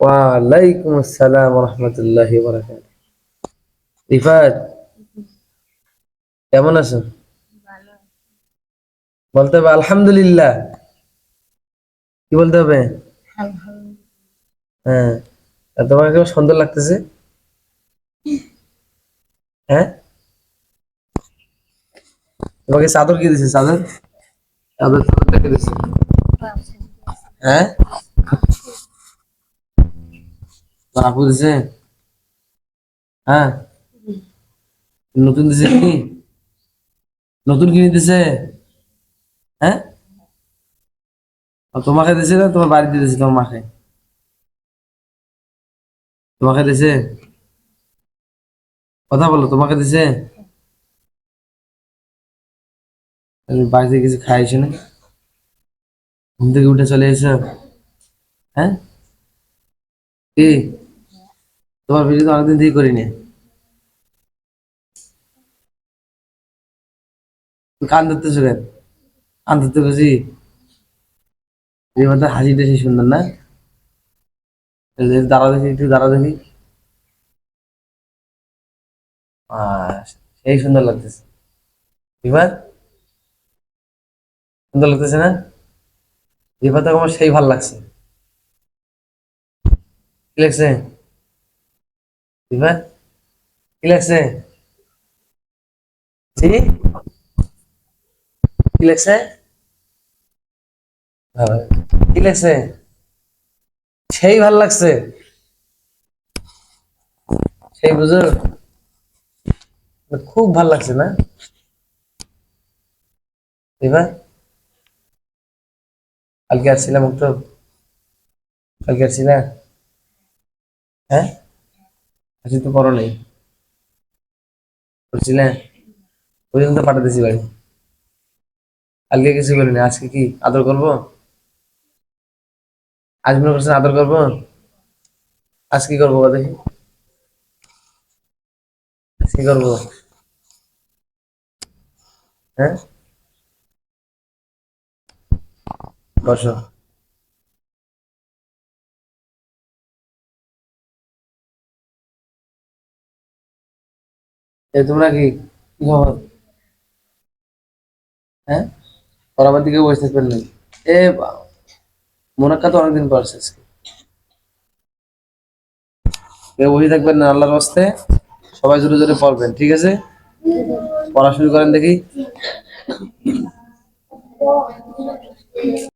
ওয়ালাইকুম আসসালাম রহমতুল্লাহি বারাকাতুহু। রিফাত, কেমন আছো? বলতে হবে আলহামদুলিল্লাহ। কি বলতে হবে? হ্যাঁ। আর তোমাকে কেমন সুন্দর লাগতেছে? হ্যাঁ। তোমাকে চাদর কি দিছে? চাদর চাদর চাদরটা কে দিছে? হ্যাঁ, তোমার আপু দিছে? হ্যাঁ। নতুন দিছে কি? নতুন কিনে দিছে? হ্যাঁ। আর তোমাকে দিছে না তোমার বাড়িতে দিছে? তোমার মাকে তোমাকে দিছে? কথা বলো, তোমাকে দিছে? তুমি বাড়িতে কিছু খাইছো না? ঘুম থেকে উঠে চলে এসো? হ্যাঁ। কি? তোমার ভিডিও তো অনেকদিন থেকে করিনি। তুমি কান ধরতেছো কেন? কান ধরতে বুঝি? এবার হাসিটা সেই সুন্দর না? এই যে দাঁড়া দেখি, একটু দাঁড়া দেখি। আহ, সেই সুন্দর লাগতেছে। এবার সুন্দর লাগতেছে না? এবার তো আমার সেই ভালো লাগছে। কি লাগছে? এবার কি লাগছে? জি, কি লাগছে? হ্যাঁ, কি লাগছে? সেই ভাল লাগছে। সেই বুঝো, খুব ভাল লাগছে না? এবার কালকে আসছিলাম একটু, কালকে আসছিলাম। হ্যাঁ, আসি তো করো নেই, বলছিলেন ওই জন্য তো পাঠাতেছি বাড়ি। কালকে কিছু করিনি, আজকে কি আদর করবো? আজ মনে করছেন আদর করবো? আজ কি করবো দেখি? আজ কি করবো? হ্যাঁ, বসো। তোমরা কি কি খবর? হ্যাঁ, পড়াবার দিকে বসে থাকবেন না। মোনাক্কা তো অনেকদিন পর শেষ। কেউ বসে থাকবেন না, আল্লাহর রাস্তে সবাই জোরে জোরে পড়বেন, ঠিক আছে? পড়া শুরু করেন দেখি।